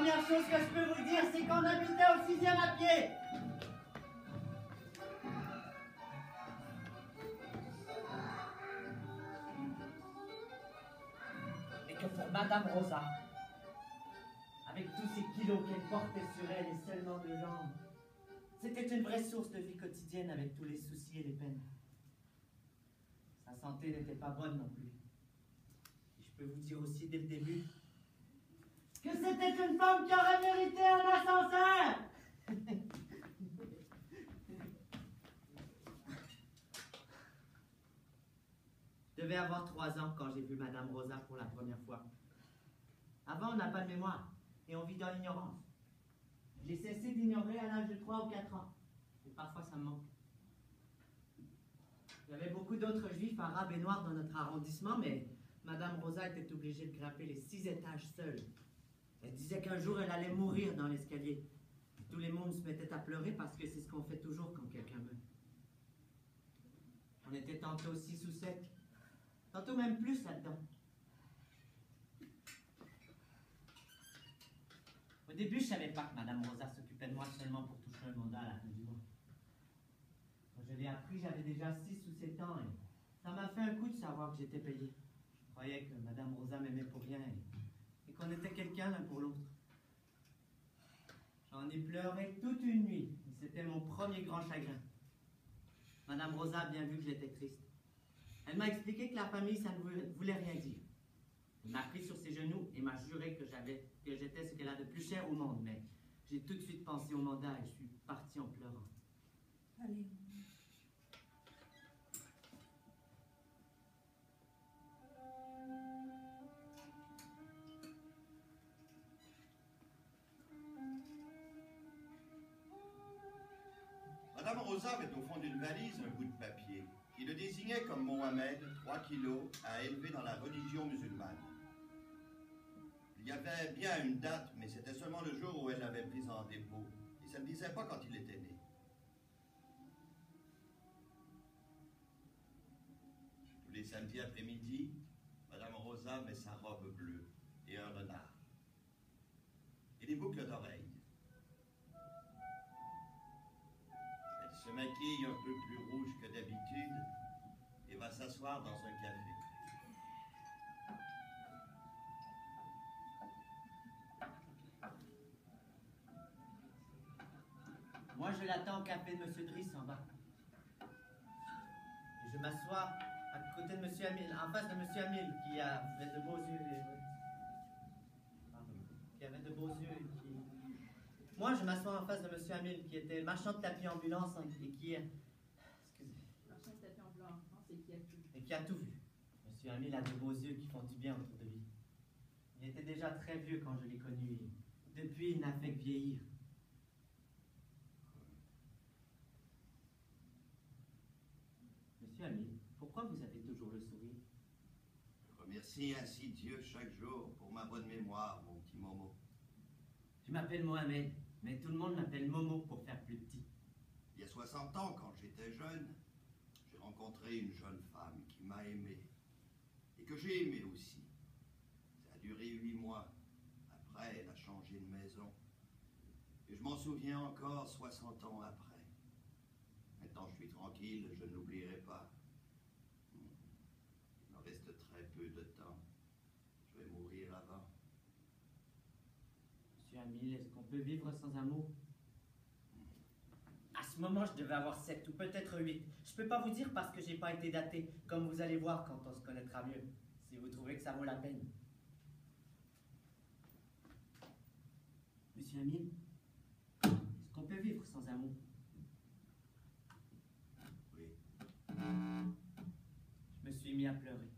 première chose que je peux vous dire, c'est qu'on habitait au 6e à pied. Et que pour Madame Rosa, avec tous ces kilos qu'elle portait sur elle et seulement 2 jambes, c'était une vraie source de vie quotidienne avec tous les soucis et les peines. Sa santé n'était pas bonne non plus. Et je peux vous dire aussi dès le début que c'était une femme qui aurait mérité un ascenseur. Je devais avoir 3 ans quand j'ai vu Madame Rosa pour la première fois. Avant, on n'a pas de mémoire et on vit dans l'ignorance. J'ai cessé d'ignorer à l'âge de 3 ou 4 ans. Et parfois, ça me manque. Il y avait beaucoup d'autres juifs, arabes et noirs dans notre arrondissement, mais Madame Rosa était obligée de grimper les 6 étages seule. Elle disait qu'un jour, elle allait mourir dans l'escalier. Tous les mondes se mettaient à pleurer parce que c'est ce qu'on fait toujours quand quelqu'un meurt. On était tantôt 6 ou 7, tantôt même plus là-dedans. Au début, je ne savais pas que Madame Rosa s'occupait de moi seulement pour toucher un mandat à la fin du mois. Quand je l'ai appris, j'avais déjà 6 ou 7 ans et ça m'a fait un coup de savoir que j'étais payé. Je croyais que Madame Rosa m'aimait pour rien et qu'on était quelqu'un l'un pour l'autre. J'en ai pleuré toute une nuit et c'était mon premier grand chagrin. Madame Rosa a bien vu que j'étais triste. Elle m'a expliqué que la famille, ça ne voulait rien dire. Elle m'a pris sur ses genoux et m'a juré que j'étais ce qu'elle a de plus cher au monde, mais j'ai tout de suite pensé au mandat et je suis parti en pleurant. Allez. Madame Rosa avait au fond d'une valise un bout de papier qui le désignait comme Mohamed, 3 kilos, à élever dans la religion musulmane. Il y avait bien une date, mais c'était seulement le jour où elle l'avait pris en dépôt. Et ça ne disait pas quand il était né. Tous les samedis après-midi, Madame Rosa met sa robe bleue et un renard. Et des boucles d'oreilles. Elle se maquille un peu plus rouge que d'habitude et va s'asseoir dans un café. Moi, je l'attends au café de M. Driss en bas. Et je m'assois à côté de M. Hamil, en face de M. Hamil, qui avait de beaux yeux. Qui avait de beaux yeux. Moi, je m'assois en face de M. Hamil, qui était marchand de tapis ambulance et qui... Excusez. Marchand de tapis ambulance en France et qui a tout vu. Et qui a tout vu. M. Hamil a de beaux yeux qui font du bien autour de lui. Il était déjà très vieux quand je l'ai connu. Et depuis, il n'a fait que vieillir. Monsieur Hamil, pourquoi vous avez toujours le sourire? Je remercie ainsi Dieu chaque jour pour ma bonne mémoire, mon petit Momo. Je m'appelle Mohamed, mais tout le monde m'appelle Momo pour faire plus petit. Il y a 60 ans, quand j'étais jeune, j'ai rencontré une jeune femme qui m'a aimé et que j'ai aimé aussi. Ça a duré 8 mois. Après, elle a changé de maison. Et je m'en souviens encore 60 ans après. Maintenant, je suis tranquille, je ne l'oublierai pas. Il me reste très peu de temps. Je vais mourir avant. Monsieur Hamil, est-ce qu'on peut vivre sans amour? À ce moment, je devais avoir 7 ou peut-être 8. Je peux pas vous dire parce que j'ai pas été daté, comme vous allez voir quand on se connaîtra mieux, si vous trouvez que ça vaut la peine. Monsieur Hamil, est-ce qu'on peut vivre sans amour? Oui. Je me suis mis à pleurer.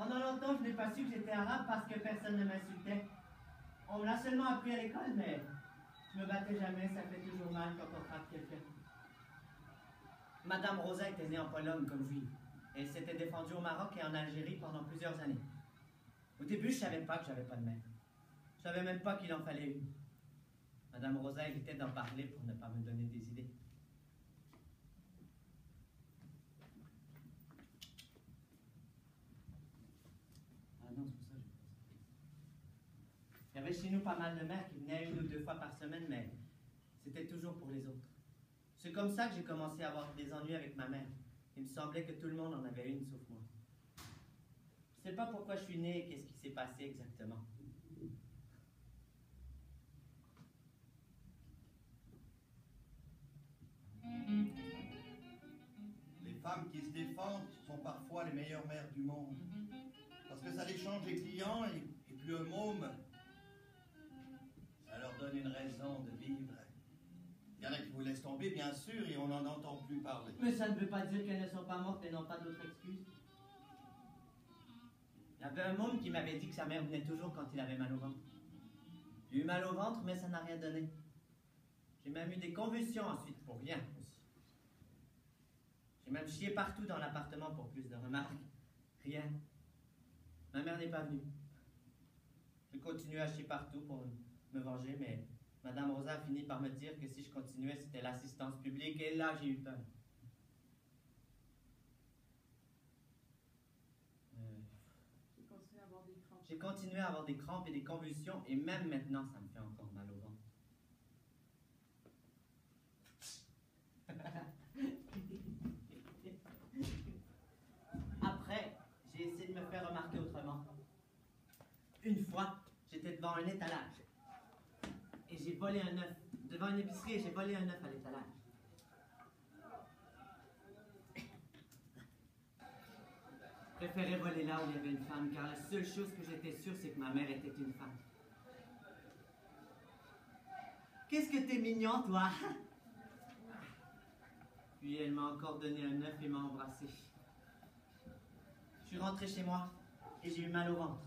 Pendant longtemps, je n'ai pas su que j'étais arabe parce que personne ne m'insultait. On me l'a seulement appris à l'école, mais je me battais jamais, ça fait toujours mal quand on frappe quelqu'un. Madame Rosa était née en Pologne comme juive. Elle s'était défendue au Maroc et en Algérie pendant plusieurs années. Au début, je savais pas que j'avais pas de mère. Je savais même pas qu'il en fallait une. Madame Rosa évitait d'en parler pour ne pas me donner des idées. Ah non, c'est pour ça que j'ai pas ça. Il y avait chez nous pas mal de mères qui venaient 1 ou 2 fois par semaine, mais c'était toujours pour les autres. C'est comme ça que j'ai commencé à avoir des ennuis avec ma mère. Il me semblait que tout le monde en avait une, sauf moi. Je sais pas pourquoi je suis née et qu'est-ce qui s'est passé exactement. Les femmes qui se défendent sont parfois les meilleures mères du monde. Parce que ça les change les clients et plus un môme, ça leur donne une raison de vivre. Il y en a qui vous laissent tomber, bien sûr, et on n'en entend plus parler. Mais ça ne veut pas dire qu'elles ne sont pas mortes et n'ont pas d'autres excuses. Il y avait un môme qui m'avait dit que sa mère venait toujours quand il avait mal au ventre. J'ai eu mal au ventre, mais ça n'a rien donné. J'ai même eu des convulsions ensuite pour rien aussi. J'ai même chié partout dans l'appartement pour plus de remarques. Rien. Ma mère n'est pas venue. J'ai continué à chier partout pour me venger, mais Madame Rosa a fini par me dire que si je continuais, c'était l'assistance publique, et là, j'ai eu peur. J'ai continué à avoir des crampes et des convulsions, et même maintenant, ça me fait encore mal au ventre. Après, j'ai essayé de me faire remarquer autrement. Une fois, j'étais devant un étalage. Et j'ai volé un œuf. Devant une épicerie, et j'ai volé un œuf à l'étalage. Je préférais voler là où il y avait une femme, car la seule chose que j'étais sûr, c'est que ma mère était une femme. Qu'est-ce que t'es mignon, toi? Puis elle m'a encore donné un œuf et m'a embrassé. Je suis rentré chez moi et j'ai eu mal au ventre.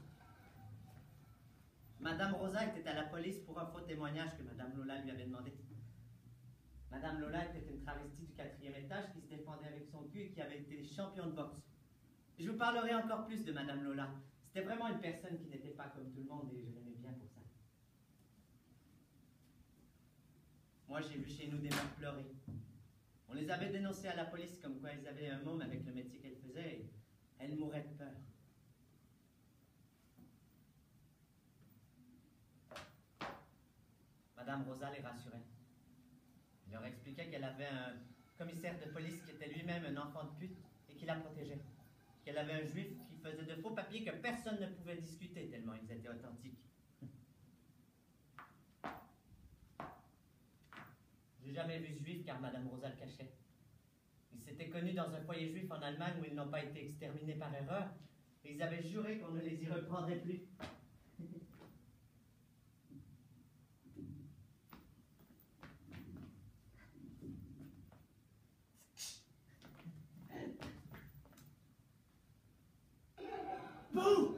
Madame Rosa était à la police pour un faux témoignage que Madame Lola lui avait demandé. Madame Lola était une travestie du 4e étage qui se défendait avec son cul et qui avait été champion de boxe. Je vous parlerai encore plus de Madame Lola. C'était vraiment une personne qui n'était pas comme tout le monde et je l'aimais bien pour ça. Moi, j'ai vu chez nous des mères pleurer. On les avait dénoncées à la police comme quoi elles avaient un môme avec le métier qu'elles faisaient et elles mouraient de peur. Madame Rosa les rassurait. Elle leur expliquait qu'elle avait un commissaire de police qui était lui-même un enfant de pute et qui la protégeait. Qu'elle avait un juif qui faisait de faux papiers que personne ne pouvait discuter tellement ils étaient authentiques. J'ai jamais vu de juif car Madame Rosa le cachait. Ils s'étaient connus dans un foyer juif en Allemagne où ils n'ont pas été exterminés par erreur et ils avaient juré qu'on ne les y reprendrait plus. Bouh!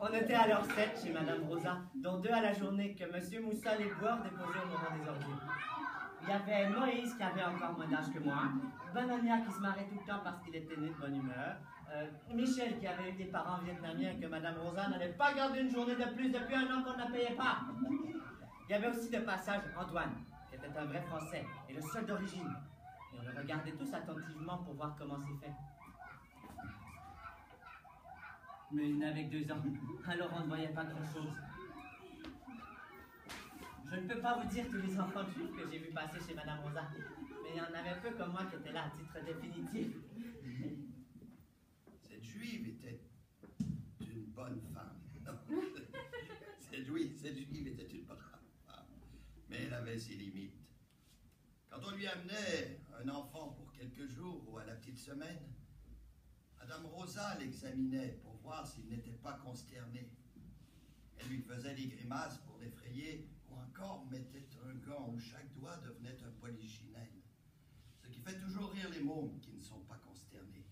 On était alors 7 chez Madame Rosa, dont 2 à la journée que Monsieur Moussa les boire déposés au moment des ordures. Il y avait Moïse qui avait encore moins d'âge que moi, Benonia qui se marrait tout le temps parce qu'il était né de bonne humeur, Michel qui avait eu des parents vietnamiens que Madame Rosa n'avait pas gardé une journée de plus depuis un an qu'on ne payait pas. Il y avait aussi de passage Antoine, qui était un vrai Français et le seul d'origine. Et on le regardait tous attentivement pour voir comment c'est fait. Mais il n'avait que 2 ans, alors on ne voyait pas grand-chose. Je ne peux pas vous dire tous les enfants juifs que j'ai vus passer chez Madame Rosa, mais il y en avait peu comme moi qui étaient là à titre définitif. Cette juive était une bonne femme. Non. Cette juive était une brave femme. Mais elle avait ses limites. Quand on lui amenait un enfant pour quelques jours ou à la petite semaine, Madame Rosa l'examinait pour voir s'il n'était pas consterné. Elle lui faisait des grimaces pour l'effrayer ou encore mettait un gant où chaque doigt devenait un polichinelle. Ce qui fait toujours rire les mômes qui ne sont pas consternés. consterné.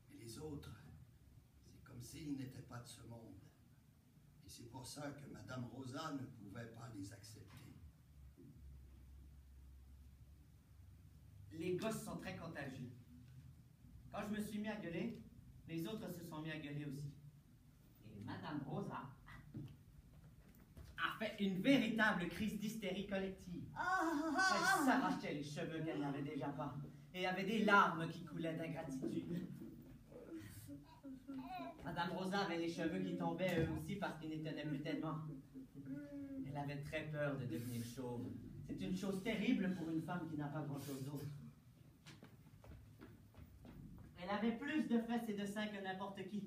Mais les autres, c'est comme s'ils n'étaient pas de ce monde. Et c'est pour ça que Madame Rosa ne pouvait pas les accepter. Les gosses sont très contagieux. Quand je me suis mis à gueuler, les autres se sont mis à gueuler aussi. Et Madame Rosa a fait une véritable crise d'hystérie collective. Elle s'arrachait les cheveux qu'elle n'avait déjà pas et avait des larmes qui coulaient d'ingratitude. Madame Rosa avait les cheveux qui tombaient eux aussi parce qu'ils n'y tenaient plus tellement. Elle avait très peur de devenir chauve. C'est une chose terrible pour une femme qui n'a pas grand-chose d'autre. Elle avait plus de fesses et de seins que n'importe qui.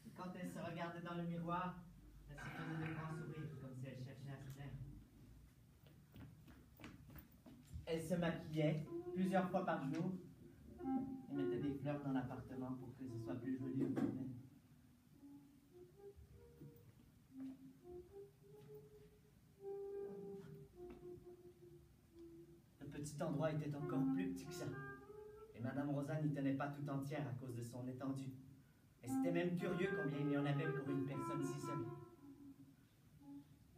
Et quand elle se regardait dans le miroir, elle se faisait de grands sourires, comme si elle cherchait à se plaire. Elle se maquillait plusieurs fois par jour et mettait des fleurs dans l'appartement pour que ce soit plus joli au bout d'elle. Le petit endroit était encore plus petit que ça. Et Madame Rosa n'y tenait pas tout entière à cause de son étendue. Et c'était même curieux combien il y en avait pour une personne si seule.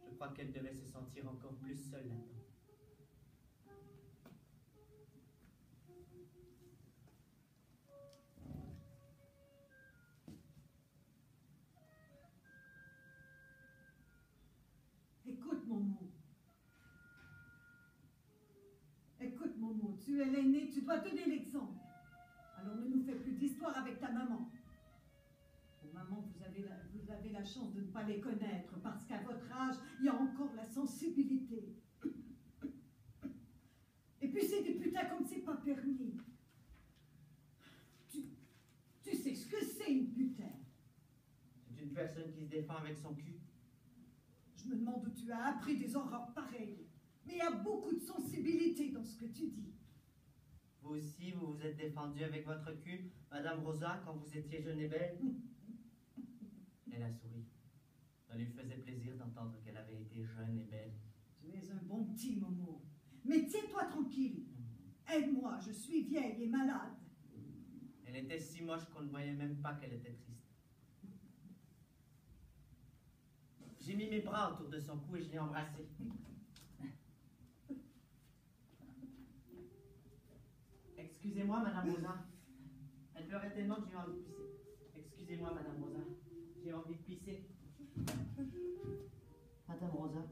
Je crois qu'elle devait se sentir encore plus seule là-dedans. Écoute, Momo. Écoute, Momo, tu es l'aîné, tu dois donner l'exemple. Alors ne nous fais plus d'histoire avec ta maman. Vos mamans, vous avez la chance de ne pas les connaître, parce qu'à votre âge, il y a encore la sensibilité. Et puis c'est des putains comme c'est pas permis. Tu sais ce que c'est une putain? C'est une personne qui se défend avec son cul. Je me demande où tu as appris des horreurs pareilles. Mais il y a beaucoup de sensibilité dans ce que tu dis. Vous aussi, vous vous êtes défendue avec votre cul, Madame Rosa, quand vous étiez jeune et belle? Elle a souri. Ça lui faisait plaisir d'entendre qu'elle avait été jeune et belle. Tu es un bon petit Momo. Mais tiens-toi tranquille. Aide-moi, je suis vieille et malade. Elle était si moche qu'on ne voyait même pas qu'elle était triste. J'ai mis mes bras autour de son cou et je l'ai embrassée. Excusez-moi, Madame Rosa. Elle pleurait tellement que j'ai eu envie de pisser. Excusez-moi, Madame Rosa. J'ai envie de pisser. Madame Rosa.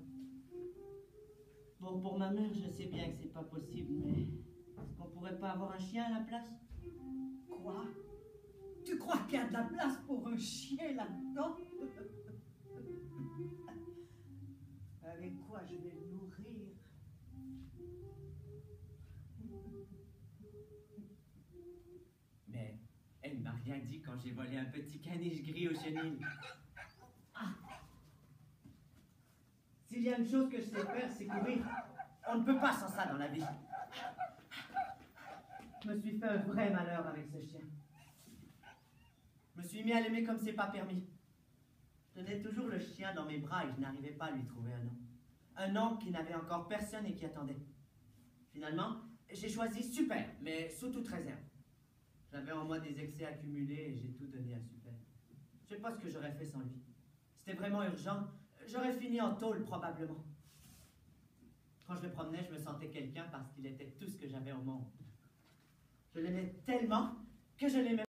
Bon, pour ma mère, je sais bien que c'est pas possible, mais est-ce qu'on pourrait pas avoir un chien à la place? Quoi? Tu crois qu'il y a de la place pour un chien là-dedans? Avec quoi je vais le nourrir? Mais elle m'a rien dit quand j'ai volé un petit caniche gris aux chenilles. Ah. S'il y a une chose que je sais faire, c'est courir. On ne peut pas sans ça dans la vie. Je me suis fait un vrai malheur avec ce chien. Je me suis mis à l'aimer comme c'est pas permis. Je tenais toujours le chien dans mes bras et je n'arrivais pas à lui trouver un nom. Un nom qui n'avait encore personne et qui attendait. Finalement, j'ai choisi Super, mais sous toute réserve. J'avais en moi des excès accumulés et j'ai tout donné à Super. Je sais pas ce que j'aurais fait sans lui. C'était vraiment urgent. J'aurais fini en tôle, probablement. Quand je le promenais, je me sentais quelqu'un parce qu'il était tout ce que j'avais au monde. Je l'aimais tellement que je l'aimais